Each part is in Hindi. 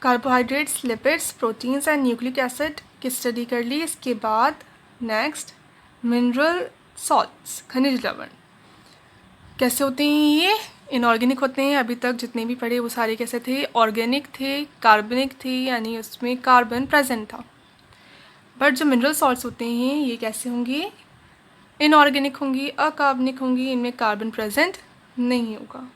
Carbohydrates, lipids, proteins and nucleic acid की स्टडी कर ली। इसके बाद नेक्स्ट मिनरल सॉल्ट्स, खनिज लवण कैसे होते हैं ये? इनऑर्गेनिक होते हैं। अभी तक जितने भी पढ़े वो सारे कैसे थे? ऑर्गेनिक थे, कार्बनिक थे, यानी उसमें कार्बन प्रेजेंट था। बट जो मिनरल सॉल्ट्स होते हैं ये कैसे होंगे? इनऑर्गेनिक होंगी, अकार्बनिक होंगी, इनमें कार्बन प्रेजेंट नहीं होगा।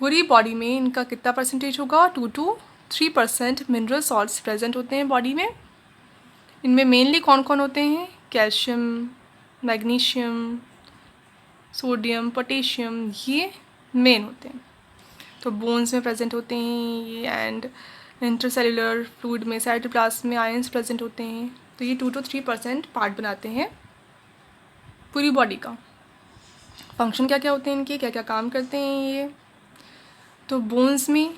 पूरी बॉडी में इनका कितना परसेंटेज होगा? 2 to 3% मिनरल सॉल्ट्स प्रेजेंट होते हैं बॉडी में। इनमें मेनली कौन कौन होते हैं? कैल्शियम, मैग्नीशियम, सोडियम, पोटेशियम, ये मेन होते हैं। तो बोन्स में प्रेजेंट होते हैं ये, एंड इंटरसेलुलर फ्लूइड में, साइटोप्लाज्म में आयंस प्रेजेंट होते हैं। तो ये 2 to 3% पार्ट बनाते हैं पूरी बॉडी का। फंक्शन क्या क्या होते हैं इनके, क्या क्या काम करते हैं ये? तो बोन्स में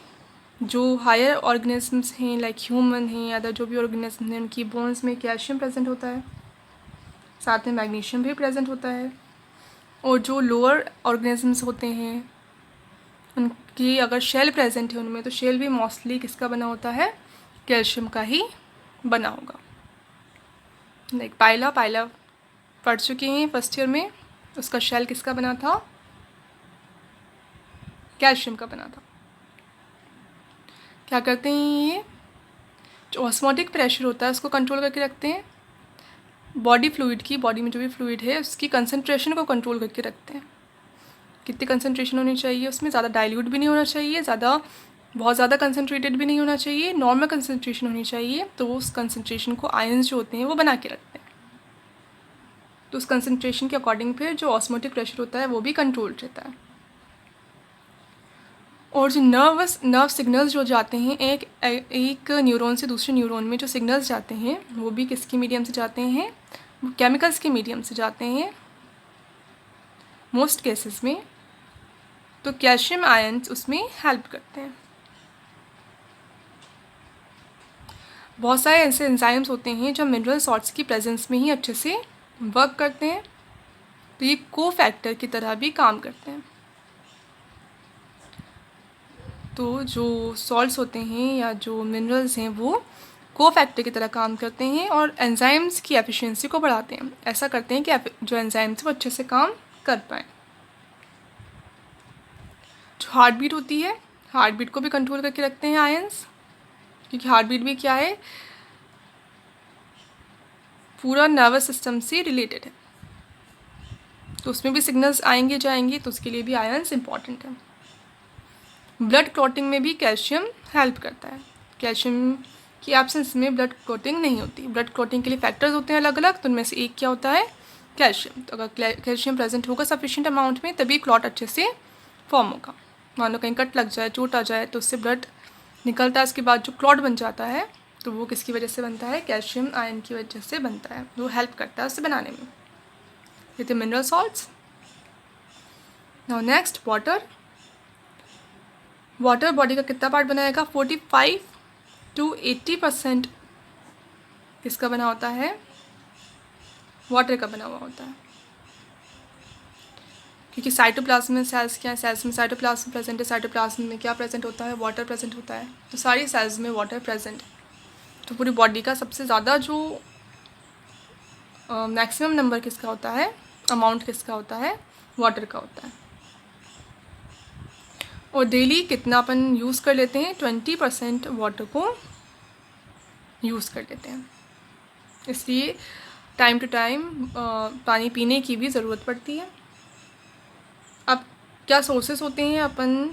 जो हायर ऑर्गेनिजम्स हैं लाइक ह्यूमन हैं, अदर जो भी ऑर्गेनिज्म हैं, उनकी बोन्स में कैल्शियम प्रेजेंट होता है, साथ में मैग्नीशियम भी प्रेजेंट होता है। और जो लोअर ऑर्गेनिजम्स होते हैं उनकी अगर शेल प्रेजेंट है उनमें, तो शेल भी मोस्टली किसका बना होता है? कैल्शियम का ही बना होगा। लाइक पाइला पढ़ चुके हैं फर्स्ट ईयर में, उसका शेल किसका बना था? कैल्शियम का बना था। क्या करते हैं ये? जो ऑस्मोटिक प्रेशर होता है उसको कंट्रोल करके रखते हैं। बॉडी फ्लूइड की, बॉडी में जो भी फ्लूइड है उसकी कंसंट्रेशन को कंट्रोल करके रखते हैं। कितनी कंसंट्रेशन होनी चाहिए उसमें? ज़्यादा डाइल्यूट भी नहीं होना चाहिए, बहुत ज़्यादा कंसनट्रेटेड भी नहीं होना चाहिए, नॉर्मल कंसंट्रेशन होनी चाहिए। तो उस कंसंट्रेशन को आयंस जो होते हैं वो बना के रखते हैं। तो उस कंसंट्रेशन के अकॉर्डिंग फिर जो ऑस्मोटिक प्रेशर होता है वो भी कंट्रोल रहता है। और जो नर्व सिग्नल्स जो जाते हैं एक न्यूरॉन से दूसरे न्यूरॉन में, जो सिग्नल्स जाते हैं वो भी किसके मीडियम से जाते हैं? वो केमिकल्स के मीडियम से जाते हैं मोस्ट केसेस में। तो कैल्शियम आयंस उसमें हेल्प करते हैं। बहुत सारे ऐसे एंजाइम्स होते हैं जो मिनरल सॉल्ट्स की प्रेजेंस में ही अच्छे से वर्क करते हैं। तो ये को फैक्टर की तरह भी काम करते हैं। तो जो सॉल्ट्स होते हैं या जो मिनरल्स हैं वो को फैक्टर की तरह काम करते हैं और एंजाइम्स की एफिशिएंसी को बढ़ाते हैं। ऐसा करते हैं कि जो एंजाइम्स वो अच्छे से काम कर पाएँ। जो हार्ट बीट होती है, हार्ट बीट को भी कंट्रोल करके रखते हैं आयंस, क्योंकि हार्ट बीट भी क्या है? पूरा नर्वस सिस्टम से रिलेटेड है। तो उसमें भी सिग्नल्स आएंगे जाएंगे, तो उसके लिए भी आयंस इंपॉर्टेंट है। ब्लड क्लॉटिंग में भी कैल्शियम हेल्प करता है। कैल्शियम की एब्सेंस में ब्लड क्लॉटिंग नहीं होती। ब्लड क्लॉटिंग के लिए फैक्टर्स होते हैं अलग अलग, तो उनमें से एक क्या होता है? कैल्शियम। तो अगर कैल्शियम प्रेजेंट होगा सफिशिएंट अमाउंट में, तभी क्लॉट अच्छे से फॉर्म होगा। मान लो कहीं कट लग जाए, चोट आ जाए, तो उससे ब्लड निकलता है, उसके बाद जो क्लॉट बन जाता है तो वो किसकी वजह से बनता है? कैल्शियम आयन की वजह से बनता है। वो हेल्प करता है उसे बनाने में। ये थे mineral salts. Now next water. Water body का कितना पार्ट बनाएगा? 45 to 80% किसका बना होता है? वाटर का बना हुआ होता है। क्योंकि साइटोप्लाज्म में सेल्स क्या है? सेल्स में साइटोप्लाज्म प्रेजेंट है। साइटोप्लाज्म में क्या प्रेजेंट होता है? वाटर प्रेजेंट होता है। तो सारी सेल्स में वाटर प्रेजेंट है। तो पूरी बॉडी का सबसे ज़्यादा जो मैक्सिमम नंबर किसका होता है? अमाउंट किसका होता है? वाटर का होता है। और डेली कितना अपन यूज़ कर लेते हैं? 20% वाटर को यूज़ कर लेते हैं। इसलिए टाइम टू टाइम पानी पीने की भी ज़रूरत पड़ती है। अब क्या सोर्सेस होते हैं अपन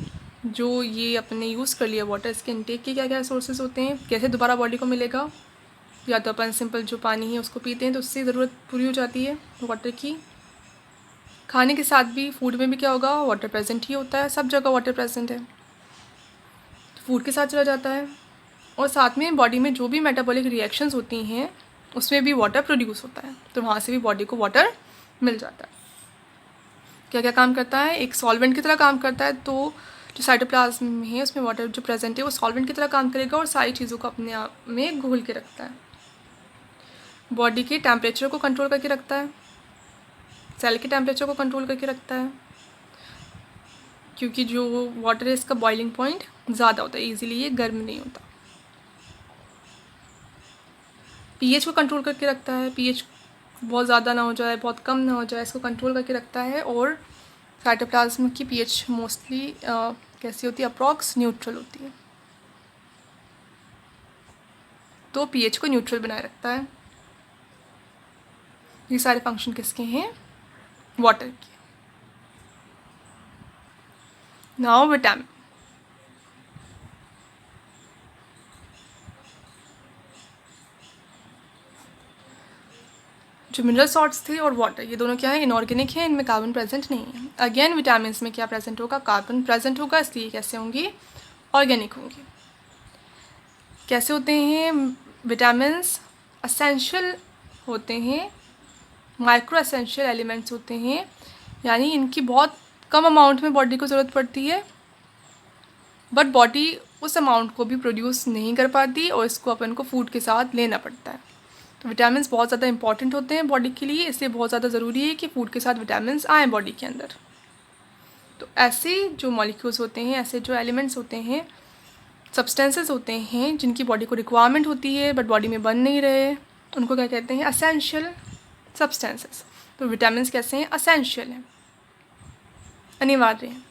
जो ये अपने यूज़ कर लिया वाटर, इसके इनटेक के क्या क्या सोर्सेस होते हैं? कैसे दोबारा बॉडी को मिलेगा? या तो अपन सिंपल जो पानी है उसको पीते हैं तो उससे ज़रूरत पूरी हो जाती है वाटर की। खाने के साथ भी, फूड में भी क्या होगा? वाटर प्रेजेंट ही होता है, सब जगह वाटर प्रेजेंट है, फूड के साथ चला जाता है। और साथ में बॉडी में जो भी मेटाबॉलिक रिएक्शंस होती हैं उसमें भी वाटर प्रोड्यूस होता है, तो वहाँ से भी बॉडी को वाटर मिल जाता है। क्या क्या काम करता है? एक सॉल्वेंट की तरह काम करता है। तो जो साइटोप्लाज्म है उसमें वाटर जो प्रेजेंट है वो सॉल्वेंट की तरह काम करेगा और सारी चीज़ों को अपने आप में घोल के रखता है। बॉडी के टेम्परेचर को कंट्रोल करके रखता है, सेल के टेम्परेचर को कंट्रोल करके रखता है। क्योंकि जो वाटर है इसका बॉइलिंग पॉइंट ज़्यादा होता है, इजीली ये गर्म नहीं होता। पीएच को कंट्रोल करके रखता है, पीएच बहुत ज़्यादा ना हो जाए, बहुत कम ना हो जाए, इसको कंट्रोल करके रखता है। और साइटोप्लाज्म की पीएच मोस्टली कैसी होती है, अप्रॉक्स न्यूट्रल होती है, तो पीएच को न्यूट्रल बनाए रखता है। ये सारे फंक्शन किसके हैं, वाटर के। Now vitamin. जो मिनरल सॉल्ट्स थे और वाटर, ये दोनों क्या है, इनऑर्गेनिक है, इनमें कार्बन प्रेजेंट नहीं है। अगेन विटामिन में क्या प्रेजेंट होगा, कार्बन प्रेजेंट होगा, इसलिए कैसे होंगी, ऑर्गेनिक होंगी। कैसे होते हैं विटामिन, असेंशियल होते हैं, माइक्रो एसेंशियल एलिमेंट्स होते हैं, यानी इनकी बहुत कम अमाउंट में बॉडी को ज़रूरत पड़ती है, बट बॉडी उस अमाउंट को भी प्रोड्यूस नहीं कर पाती और इसको अपन को फूड के साथ लेना पड़ता है। तो विटामिन बहुत ज़्यादा इंपॉर्टेंट होते हैं बॉडी के लिए, इसलिए बहुत ज़्यादा ज़रूरी है कि फूड के साथ विटामिन आए बॉडी के अंदर। तो ऐसे जो मॉलिक्यूल्स होते हैं, ऐसे जो एलिमेंट्स होते हैं, सब्सटेंसेस होते हैं जिनकी बॉडी को रिक्वायरमेंट होती है बट बॉडी में बन नहीं रहे, उनको क्या कहते हैं, असेंशियल सब्सटेंसेस। तो विटामिन कैसे हैं, असेंशियल हैं, अनिवार्य हैं,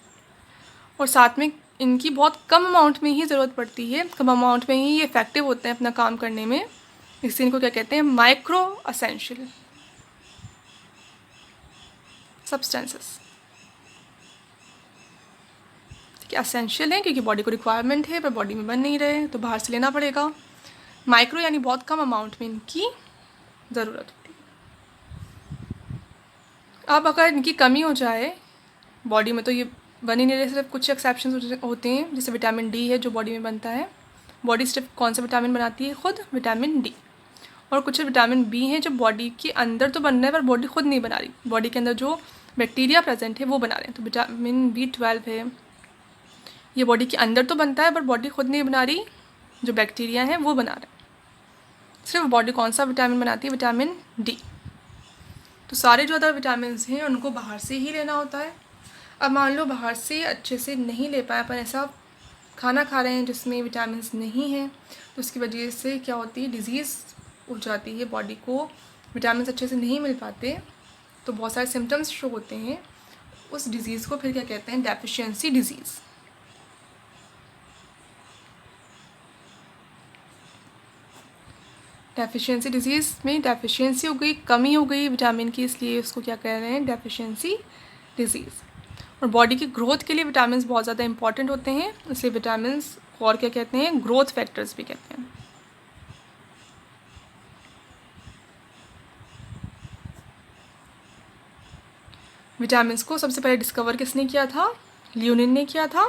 और साथ में इनकी बहुत कम अमाउंट में ही ज़रूरत पड़ती है, कम अमाउंट में ही ये इफेक्टिव होते हैं अपना काम करने में, इसलिए इनको क्या कहते हैं, माइक्रो असेंशियल सब्सटेंसेस। ठीक है, असेंशियल है क्योंकि बॉडी को रिक्वायरमेंट है पर बॉडी में बन नहीं रहे तो बाहर से लेना पड़ेगा। माइक्रो यानी बहुत कम अमाउंट में इनकी ज़रूरत होती है। अब अगर इनकी कमी हो जाए बॉडी में तो ये बन ही नहीं रहे, सिर्फ कुछ एक्सेप्शन होते हैं, जैसे विटामिन डी है जो बॉडी में बनता है। बॉडी सिर्फ कौन सा विटामिन बनाती है, खुद विटामिन डी। और कुछ विटामिन बी हैं जो बॉडी के अंदर तो बन रहे हैं पर बॉडी खुद नहीं बना रही, बॉडी के अंदर जो बैक्टीरिया प्रेजेंट है वो बना रहे हैं। तो विटामिन B12 है, ये बॉडी के अंदर तो बनता है पर बॉडी खुद नहीं बना रही, जो बैक्टीरिया हैं वो बना रहे हैं। सिर्फ बॉडी कौन सा विटामिन बनाती है, विटामिन डी। तो सारे जो अदर विटामिन हैं उनको बाहर से ही लेना होता है। अब मान लो बाहर से अच्छे से नहीं ले पाए, पर ऐसा खाना खा रहे हैं जिसमें विटामिन नहीं हैं, तो उसकी वजह से क्या होती है, डिज़ीज़ हो जाती है, बॉडी को विटामिन अच्छे से नहीं मिल पाते तो बहुत सारे सिम्टम्स शो होते हैं। उस डिज़ीज़ को फिर क्या कहते हैं, डेफिशिएंसी डिज़ीज़। डेफिशिएंसी डिज़ीज़ में डेफिशिएंसी हो गई, कमी हो गई विटामिन की, इसलिए उसको क्या कह रहे हैं, डेफिशिएंसी डिज़ीज़। और बॉडी की ग्रोथ के लिए विटामिन बहुत ज़्यादा इंपॉर्टेंट होते हैं, इसलिए विटामिन और क्या कहते हैं, ग्रोथ फैक्टर्स भी कहते हैं। विटामिन को सबसे पहले डिस्कवर किसने किया था, लियोनिन ने किया था,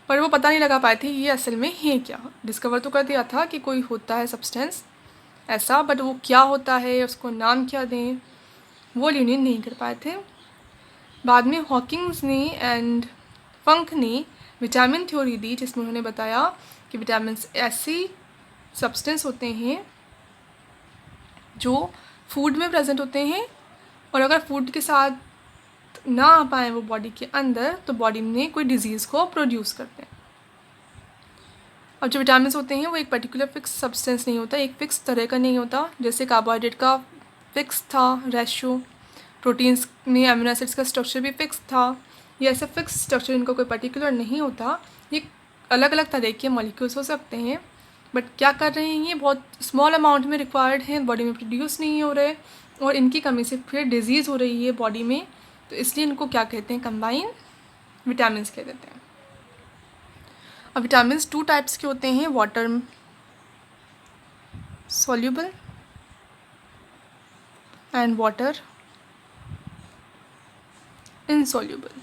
पर वो पता नहीं लगा पाए थे ये असल में है क्या। डिस्कवर तो कर दिया था कि कोई होता है सब्सटेंस ऐसा, बट वो क्या होता है, उसको नाम क्या दें, वो लियोनिन नहीं कर पाए थे। बाद में हॉकिंग्स ने एंड फंक ने विटामिन थ्योरी दी, जिसमें उन्होंने बताया कि विटामिन ऐसी सब्सटेंस होते हैं जो फूड में प्रेजेंट होते हैं, और अगर फूड के साथ ना आ पाए वो बॉडी के अंदर तो बॉडी में कोई डिजीज़ को प्रोड्यूस करते हैं। अब जो विटामिन होते हैं वो एक पर्टिकुलर फिक्स सब्सटेंस नहीं होता, एक फ़िक्स तरह का नहीं होता। जैसे कार्बोहाइड्रेट का फिक्स था रेशो, प्रोटीन्स में अमीनो एसिड्स का स्ट्रक्चर भी फिक्स था, ये ऐसे फिक्स स्ट्रक्चर इनका कोई पर्टिकुलर नहीं होता। ये अलग अलग तरह के मॉलिक्यूल्स हो सकते हैं, बट क्या कर रहे हैं, ये बहुत स्मॉल अमाउंट में रिक्वायर्ड हैं, बॉडी में प्रोड्यूस नहीं हो रहे और इनकी कमी से फिर डिजीज़ हो रही है बॉडी में, तो इसलिए इनको क्या कहते हैं, कंबाइन विटामिन कह देते हैं। अब विटामिन 2 टाइप्स के होते हैं, water soluble and water insoluble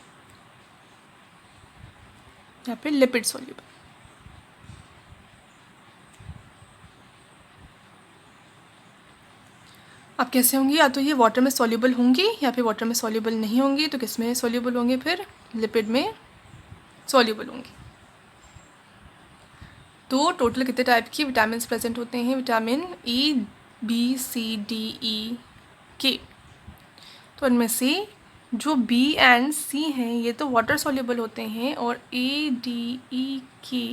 या फिर लिपिड सॉल्युबल। अब कैसे होंगी, या तो ये वाटर में सॉल्युबल होंगी या फिर वाटर में सॉल्युबल नहीं होंगी, तो किस में सॉल्युबल होंगे, फिर लिपिड में सॉल्युबल होंगी। तो टोटल कितने टाइप की विटामिन प्रेजेंट होते हैं, vitamin E, B, C, D, E, K। तो इनमें से जो बी एंड सी हैं ये तो वाटर सॉल्युबल होते हैं, और ए डी ई के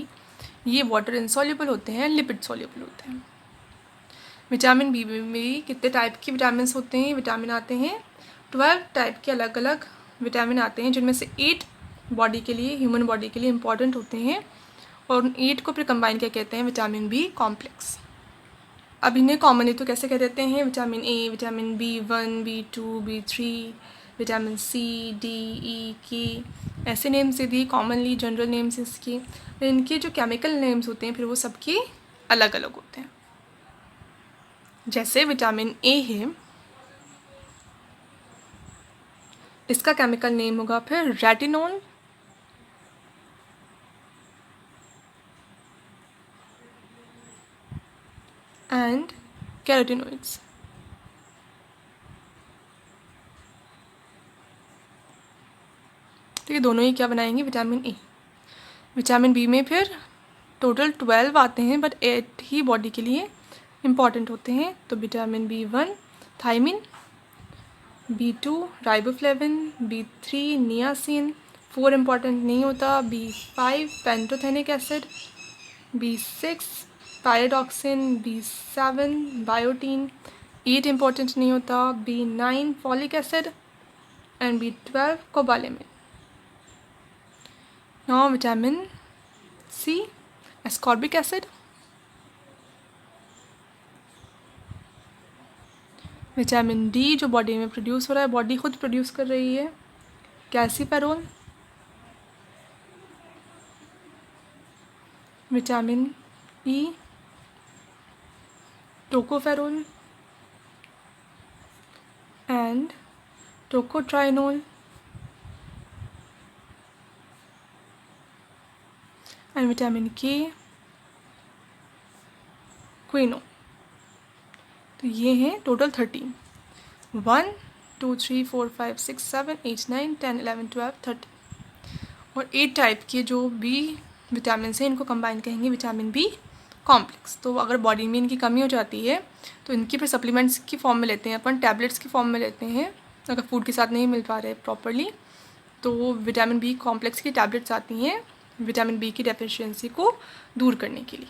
ये वाटर इनसॉल्युबल होते हैं, लिपिड सॉल्युबल होते हैं। विटामिन बी में कितने टाइप के विटामिन होते हैं? विटामिन आते हैं 12 टाइप के अलग अलग विटामिन आते हैं, जिनमें से 8 बॉडी के लिए, ह्यूमन बॉडी के लिए इम्पॉर्टेंट होते हैं, और उन 8 को फिर कंबाइन क्या कहते हैं? Vitamin B complex. अब इन्हें कॉमनली तो कैसे कह देते हैं? Vitamin A, vitamin B1, B2, B3, vitamin C, D, E, K, ऐसे नेम से दिए कॉमनली, जनरल नेम्स इसके। इनके जो केमिकल नेम्स होते हैं फिर वो सबके अलग अलग होते हैं। जैसे विटामिन ए है, इसका केमिकल नेम होगा फिर रेटिनोल, एंड कैरोटिनोइड्स। तो ये दोनों ही क्या बनाएंगे? Vitamin A. विटामिन बी में फिर टोटल 12 आते हैं, बट 8 ही बॉडी के लिए इम्पॉर्टेंट होते हैं। तो vitamin B1 thiamine, B2 riboflavin, B3 niacin, 4 important नहीं होता, B5 pantothenic acid, B6 pyridoxine, B7 biotin, 8 important नहीं होता, B9 folic acid, and B12 cobalamin. Now vitamin C ascorbic acid, vitamin D जो बॉडी में प्रोड्यूस हो रहा है, बॉडी खुद प्रोड्यूस कर रही है, calciferol, vitamin E tocopherol and tocotrienol, and vitamin K quinone. तो ये हैं टोटल 13, 1 2 3 4 5 6 7 8 9 10 11 12 13, और 8 टाइप के जो बी विटामिन हैं इनको कंबाइन कहेंगे विटामिन बी कॉम्प्लेक्स। तो अगर बॉडी में इनकी कमी हो जाती है तो इनकी फिर सप्लीमेंट्स की फॉर्म में लेते हैं अपन, टैबलेट्स की फॉर्म में लेते हैं, अगर फूड के साथ नहीं मिल पा रहे प्रॉपरली तो विटामिन बी कॉम्प्लेक्स की टैबलेट्स आती हैं विटामिन बी की डेफिशिएंसी को दूर करने के लिए।